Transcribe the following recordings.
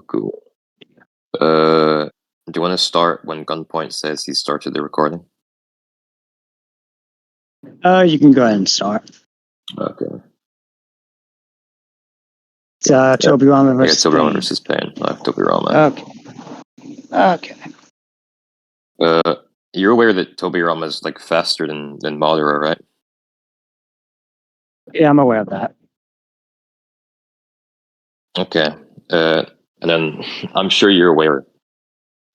Cool. Do you want to start when Gunpoint says he started the recording? You can go ahead and start. Okay. It's Tobirama versus Tobirama Pain. versus Pain. Tobirama. Okay. You're aware that Tobirama is like faster than Madara, right? Yeah, I'm aware of that. Okay. And then I'm sure you're aware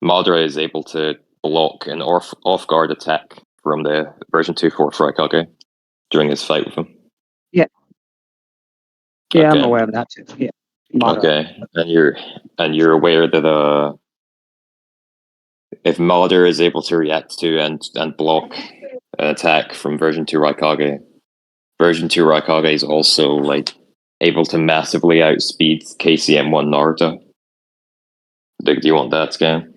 Madara is able to block an off-guard attack from the version 2 4 Raikage during his fight with him. Yeah. Yeah, okay. I'm aware of that too. Yeah. Madara. Okay. And you're aware that if Madara is able to react to and block an attack from version 2 Raikage, version 2 Raikage is also like able to massively outspeed KCM1 Naruto. Do you want that scan?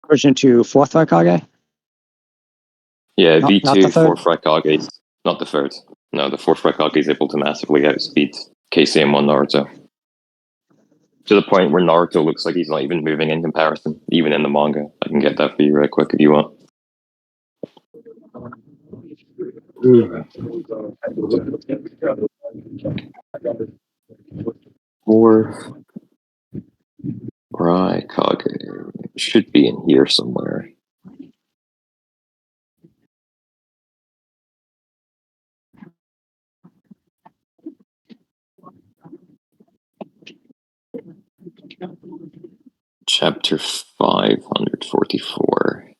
Version 2 4th Raikage? Yeah, V2 4th Raikage, not the third. No, the 4th Raikage is able to massively outspeed KCM1 Naruto. To the point where Naruto looks like he's not even moving in comparison, even in the manga. I can get that for you right quick if you want. Fourth Raikage should be in here somewhere. Chapter 544.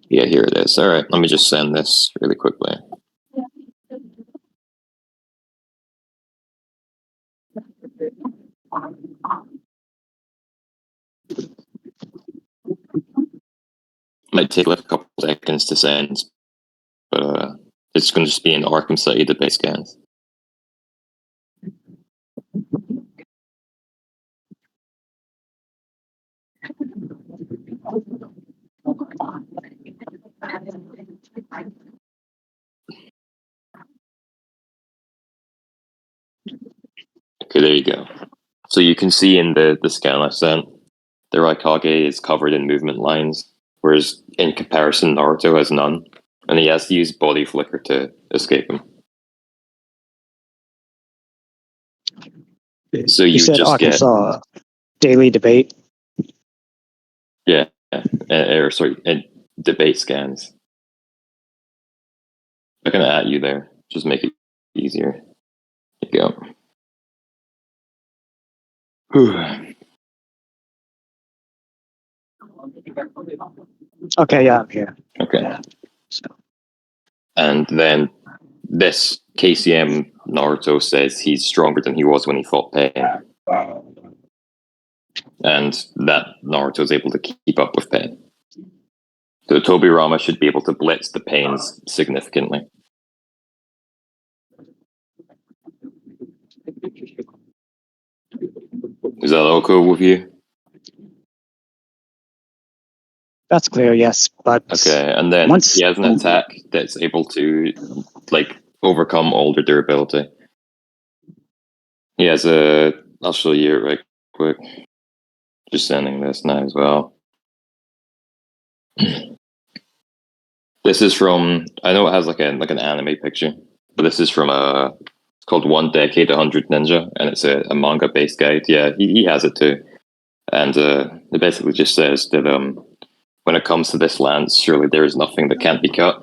Yeah, here it is. All right, let me just send this really quickly. Might take like a couple seconds to send, but it's going to just be an Arkham City debate scans. Okay, there you go. So you can see in the scan I sent, the Raikage is covered in movement lines, whereas in comparison, Naruto has none, and he has to use body flicker to escape him. So you said just Arkansas daily debate. Yeah, debate scans. I'm gonna add you there. Just make it easier. There you go. Okay, yeah, I'm here. Okay. Yeah. So. And then this KCM Naruto says he's stronger than he was when he fought Pain. And that Naruto is able to keep up with Pain. So Tobirama should be able to blitz the Pains significantly. Is that all cool with you? That's clear, yes. But okay, and then he has an attack that's able to like overcome all the durability. He has I'll show you it right quick. Just sending this now as well. This is from, I know it has like an anime picture, but this is from it's called 1 Decade 100 Ninja, and it's a manga based guide. Yeah, he has it too. And it basically just says that when it comes to this lance, surely there is nothing that can't be cut.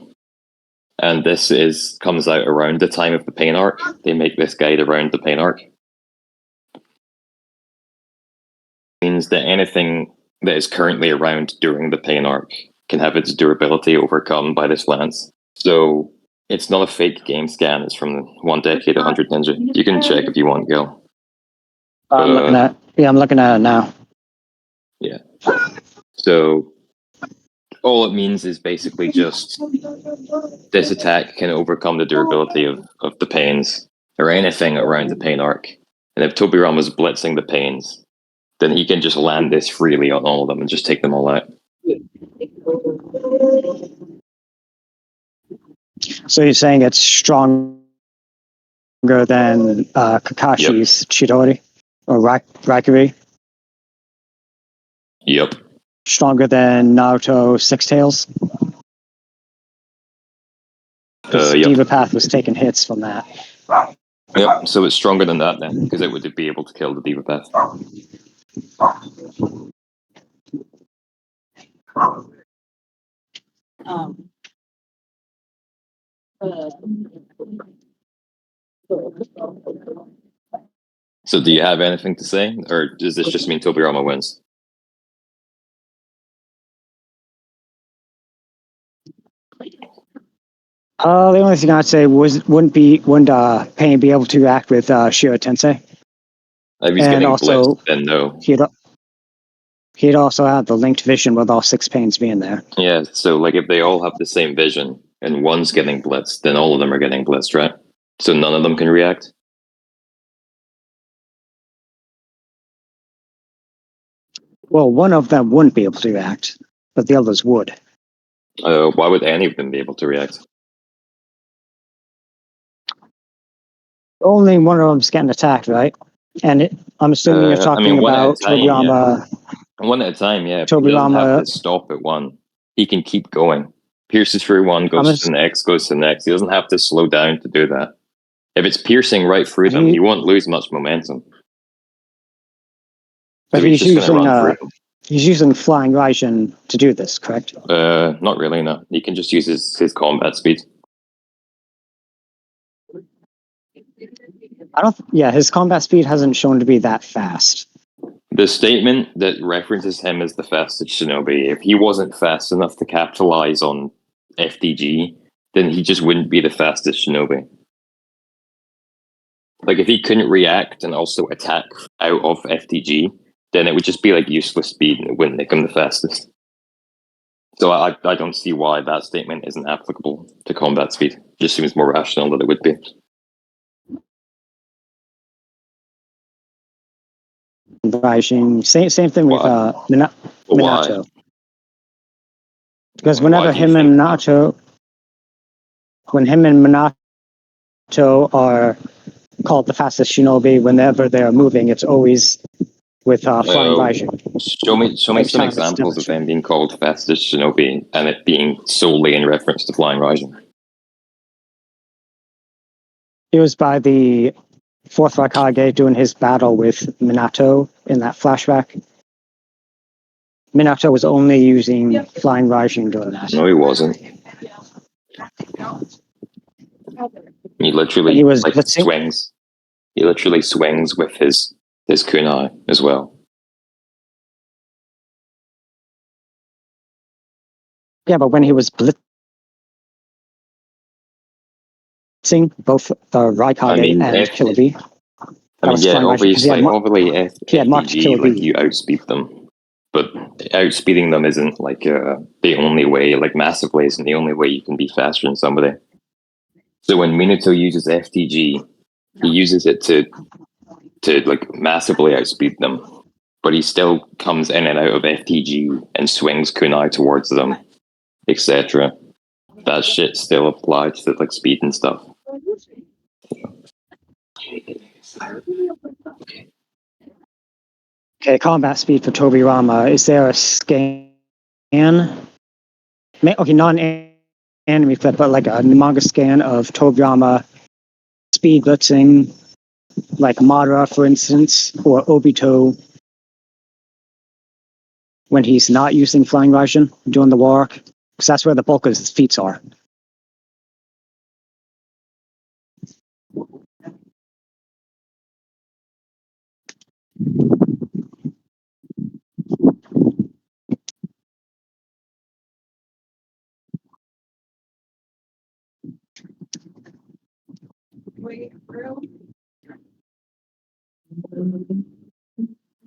And this comes out around the time of the Pain arc. They make this guide around the Pain arc. Means that anything that is currently around during the Pain arc can have its durability overcome by this lance. So it's not a fake game scan. It's from 1 Decade 100 Ninja. You can check if you want, Gil. I'm looking at it now. Yeah. So all it means is basically just this attack can overcome the durability of the Pains or anything around the Pain arc. And if Tobirama's blitzing the Pains, then he can just land this freely on all of them and just take them all out. So you're saying it's stronger than Kakashi's Chidori or Rakiri? Yep. Stronger than Naruto Six Tails? Because Yep. Diva Path was taking hits from that. Yep. So it's stronger than that then, because it would be able to kill the Diva Path. So do you have anything to say, or does this just mean Tobirama wins? The only thing I'd say wouldn't Pain be able to act with Shiro Tensei? If he's And getting also, blitzed, then no. He'd also have the linked vision with all 6 pains being there. Yeah, so like if they all have the same vision and one's getting blitzed, then all of them are getting blitzed, right? So none of them can react? Well, one of them wouldn't be able to react, but the others would. Why would any of them be able to react? Only one of them's getting attacked, right? And I'm assuming you're talking about Tobirama. Yeah. One at a time, yeah. He doesn't have to stop at one. He can keep going. Pierces through one, goes to the next, goes to the next. He doesn't have to slow down to do that. If it's piercing right through them, he won't lose much momentum. But so he's using Flying Raijin to do this, correct? Not really, no. He can just use his combat speed. His combat speed hasn't shown to be that fast. The statement that references him as the fastest shinobi, if he wasn't fast enough to capitalize on FDG, then he just wouldn't be the fastest shinobi. Like, if he couldn't react and also attack out of FTG, then it would just be like useless speed and it wouldn't make him the fastest. So I don't see why that statement isn't applicable to combat speed. It just seems more rational that it would be. Same thing with Minato. Because when him and Minato are called the fastest shinobi, whenever they're moving, it's always with Flying Raijin. Show me some examples of them being called fastest shinobi and it being solely in reference to Flying Raijin. It was by the 4th Raikage doing his battle with Minato in that flashback. Minato was only using Flying Raijin doing that. No, he wasn't. He literally swings. He literally swings with his kunai as well. Yeah, but when he was blitzing both the Raikage and Killer Bee. Obviously FTG, like, you outspeed them. But outspeeding them isn't like the only way, like massively isn't the only way you can be faster than somebody. So when Minato uses FTG, he uses it to like massively outspeed them. But he still comes in and out of FTG and swings kunai towards them, etc. That shit still applies to like speed and stuff. Okay, combat speed for Tobirama. Is there a scan? Okay, not an anime clip, but like a manga scan of Tobirama speed blitzing, like Madara, for instance, or Obito, when he's not using Flying Raijin, doing the walk, because that's where the bulk of his feats are.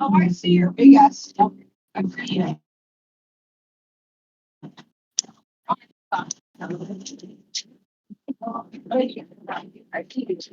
Oh, I see your big ass stuff. I'm reading. I keep it.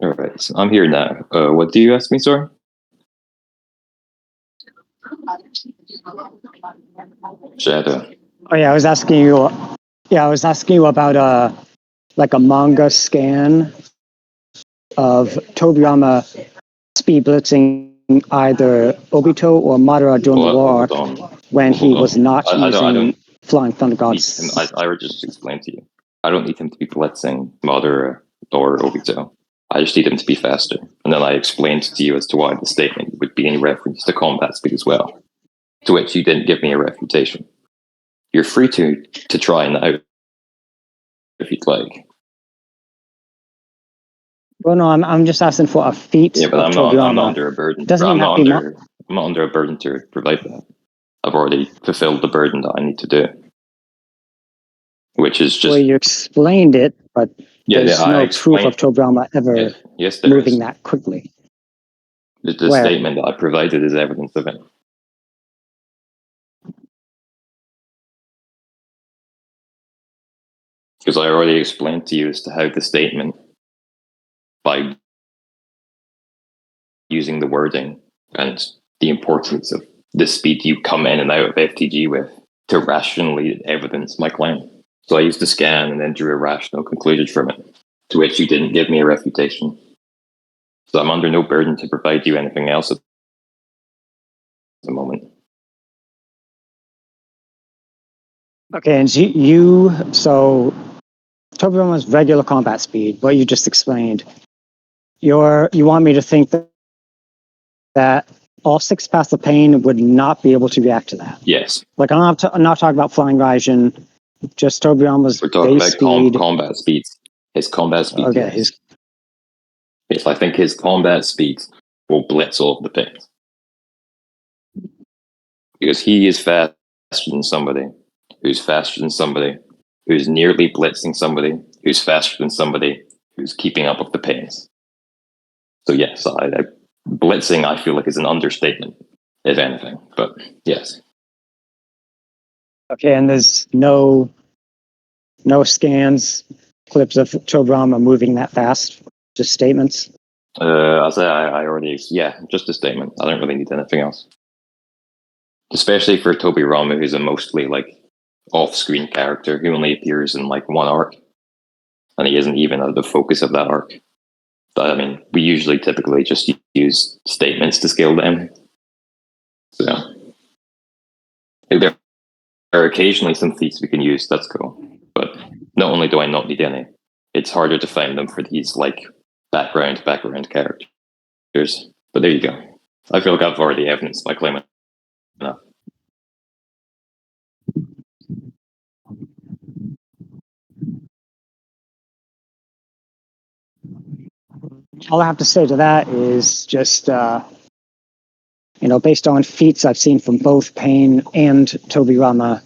All right, so I'm here now. What do you ask me, sorry? Shadow. Oh yeah, I was asking you. Yeah, I was asking you about like a manga scan of Tobirama speed blitzing either Obito or Madara during the war when he was not using Flying Thunder Gods. I would just explain to you. I don't need him to be blitzing Madara or Obito. I just need him to be faster. And then I explained to you as to why the statement would be in reference to combat speed as well. To which you didn't give me a refutation. You're free to try now if you'd like. Well, no, I'm just asking for a feat. Yeah, but I'm not under a burden. I'm not under a burden to provide that. I've already fulfilled the burden that I need to do, which is just. Well, you explained it, but there's no proof of Tobirama ever moving that quickly. The statement that I provided is evidence of it. Because I already explained to you as to how the statement, by using the wording and the importance of the speed you come in and out of FTG with, to rationally evidence my claim. So I used the scan and then drew a rational conclusion from it, to which you didn't give me a refutation. So I'm under no burden to provide you anything else at the moment. Okay, and so Tobirama's regular combat speed, what you just explained, you want me to think that all 6 paths of pain would not be able to react to that? Yes. Like I'm not talking about Flying Raijin, just Tobirama's We're talking base about speed. Combat speeds. His combat speed. Okay. Yes, I think his combat speed will blitz all of the pains. Because he is faster than somebody who's faster than somebody who's nearly blitzing somebody who's faster than somebody who's keeping up with the pains. So yes, blitzing I feel like is an understatement, if anything. But yes. Okay, and there's no scans, clips of Tobirama moving that fast, just statements? I already, just a statement. I don't really need anything else. Especially for Tobirama, who's a mostly like off-screen character who only appears in like one arc, and he isn't even the focus of that arc. But, I mean, we usually typically just use statements to scale down. So there are occasionally some feats we can use. That's cool, but not only do I not need any, it's harder to find them for these like background characters. But there you go. I feel like I've already evidenced my claim enough. All I have to say to that is just, based on feats I've seen from both Pain and Tobirama,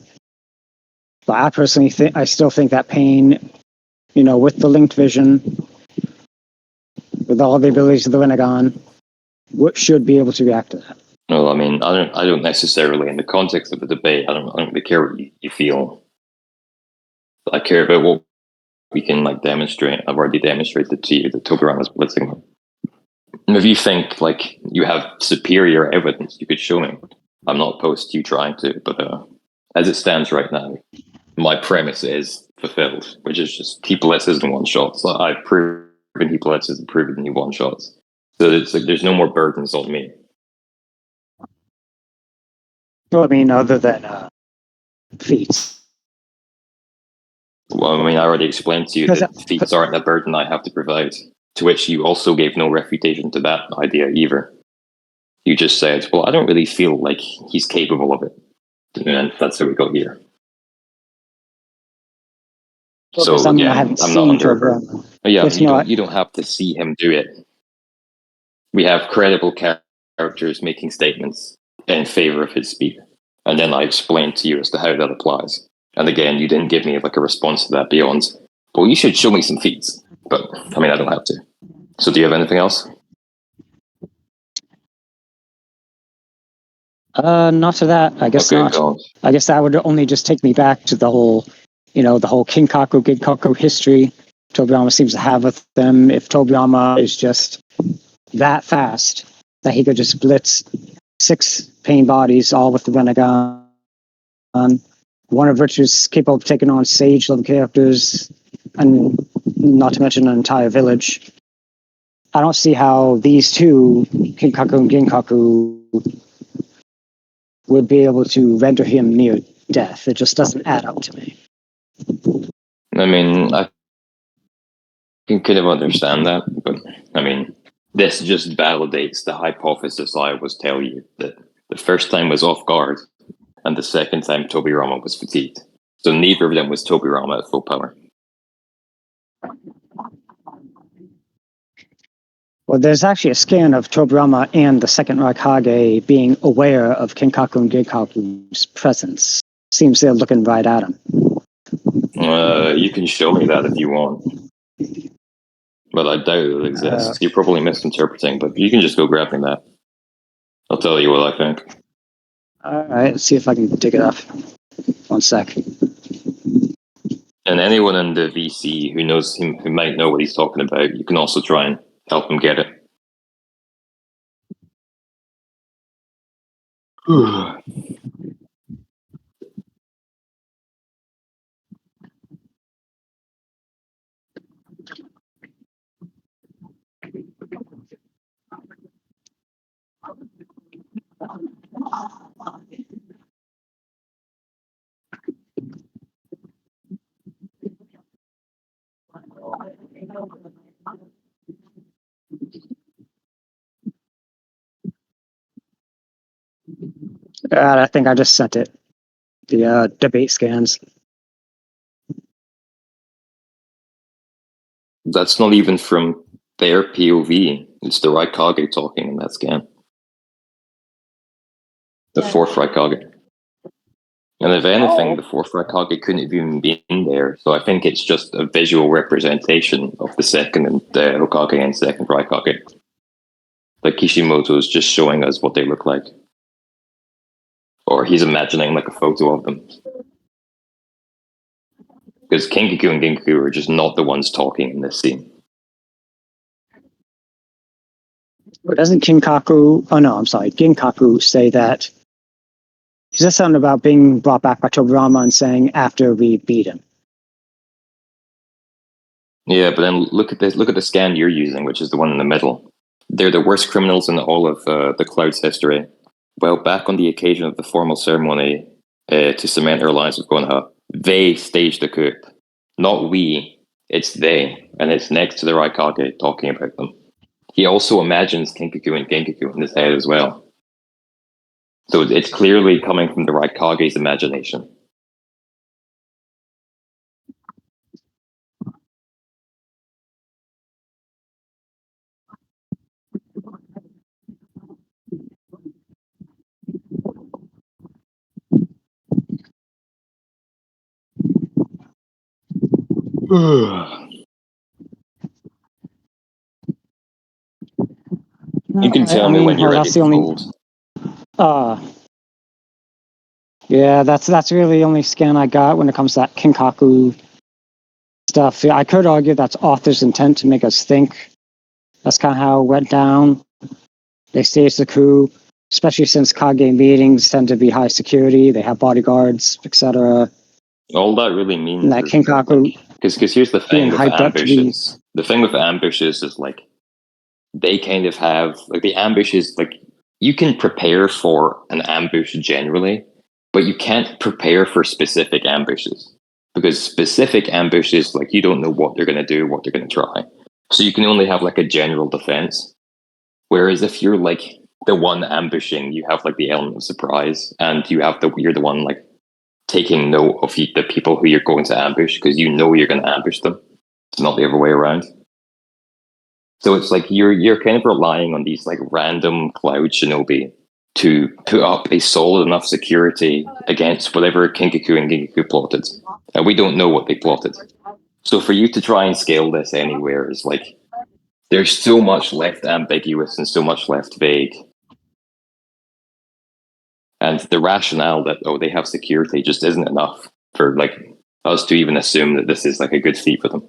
but I personally I still think that Pain, with the linked vision, with all the abilities of the Renegon, should be able to react to that. Well, I mean, I don't necessarily, in the context of the debate, I don't really care what you feel. I care about what we can like demonstrate. I've already demonstrated to you that Tobirama's blitzing. And if you think like you have superior evidence you could show me, I'm not opposed to you trying to. But as it stands right now, my premise is fulfilled, which is just he blitzes in one shot. So I've proven he blitzes and proven he one shots. So it's like there's no more burdens on me. Well, I mean, other than feats. Well, I mean, I already explained to you that feats aren't a burden I have to provide. To which you also gave no refutation to that idea either. You just said, well, I don't really feel like he's capable of it. And that's how we got here. Because So, I yeah, haven't I'm not seen under... Tobirama. Yeah, Yes, you don't have to see him do it. We have credible characters making statements in favor of his speed. And then I explained to you as to how that applies. And again, you didn't give me like a response to that beyond, well, you should show me some feats. But, I mean, I don't have to. So do you have anything else? Not to that. I guess Okay, not. cool. I guess that would only just take me back to the whole, the whole Kinkaku, Ginkaku history Tobirama seems to have with them. If Tobirama is just that fast that he could just blitz 6 pain bodies all with the Renegon, one of which is capable of taking on Sage level characters, and not to mention an entire village. I don't see how these two, Kinkaku and Ginkaku, would be able to render him near death. It just doesn't add up to me. I mean, I can kind of understand that, but I mean, this just validates the hypothesis I was telling you, that the first time was off guard, and the second time Tobirama was fatigued. So neither of them was Tobirama at full power. Well, there's actually a scan of Tobirama and the second Raikage being aware of Kinkaku and Ginkaku's presence. Seems they're looking right at him. You can show me that if you want. But I doubt it exists. You're probably misinterpreting, but you can just go grab me that. I'll tell you what I think. Alright, let's see if I can dig it up. 1 sec. And anyone in the VC who knows him, who might know what he's talking about, you can also try and help him get it. I think I just sent it. The debate scans. That's not even from their POV. It's the Raikage talking in that scan. The fourth Raikage. And if anything, the fourth Raikage couldn't have even been there. So I think it's just a visual representation of the second and the Hokage and second Raikage. Like Kishimoto is just showing us what they look like. Or he's imagining like a photo of them. Because Kinkaku and Ginkaku are just not the ones talking in this scene. But doesn't Ginkaku say that? He says something about being brought back by Tobirama and saying after we beat him. Yeah, but then look at this. Look at the scan you're using, which is the one in the middle. They're the worst criminals in all of the Cloud's history. Well, back on the occasion of the formal ceremony to cement our alliance with Konoha, they staged the coup. Not we, it's they. And it's next to the Raikage talking about them. He also imagines Kinkaku and Genkaku in his head as well. So it's clearly coming from the Raikage's imagination. You can tell me when you're ready to fold. Yeah, that's really the only scan I got when it comes to that Kinkaku stuff. Yeah, I could argue that's author's intent to make us think. That's kind of how it went down. They staged the coup, especially since Kage meetings tend to be high security. They have bodyguards, etc. All that really means and that Kinkaku, because here's the thing with ambushes. The thing with ambushes is like they kind of have like the ambushes, like you can prepare for an ambush generally, but you can't prepare for specific ambushes because specific ambushes, like you don't know what they're going to do, what they're going to try. So you can only have like a general defense. Whereas if you're like the one ambushing, you have like the element of surprise, and you're the one like taking note of the people who you're going to ambush because you know you're going to ambush them. It's not the other way around. So it's like you're kind of relying on these like random cloud shinobi to put up a solid enough security against whatever Kinkaku and Ginkaku plotted. And we don't know what they plotted. So for you to try and scale this anywhere is like, there's so much left ambiguous and so much left vague. And the rationale that, oh, they have security just isn't enough for like us to even assume that this is like a good feat for them.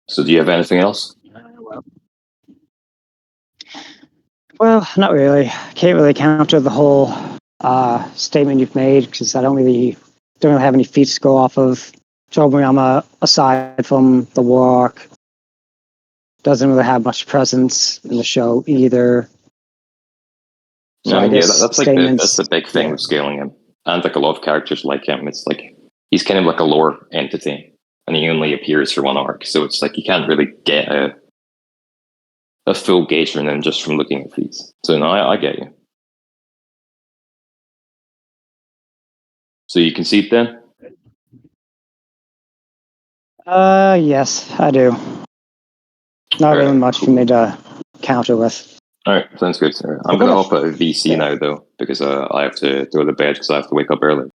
So do you have anything else? Well, not really. Can't really counter the whole statement you've made because I don't really have any feats to go off of. Tobirama, aside from the war arc, doesn't really have much presence in the show either. So No, I guess that's the big thing with scaling him, and like a lot of characters like him. It's like he's kind of like a lore entity, and he only appears for one arc, so it's like you can't really get a full gauge from him just from looking at feats. So no, I get you. So you concede then? Yes, I do. Not really much for me to counter with. All right, sounds good. I'm going to hop out of VC now, though, because I have to go to bed because I have to wake up early.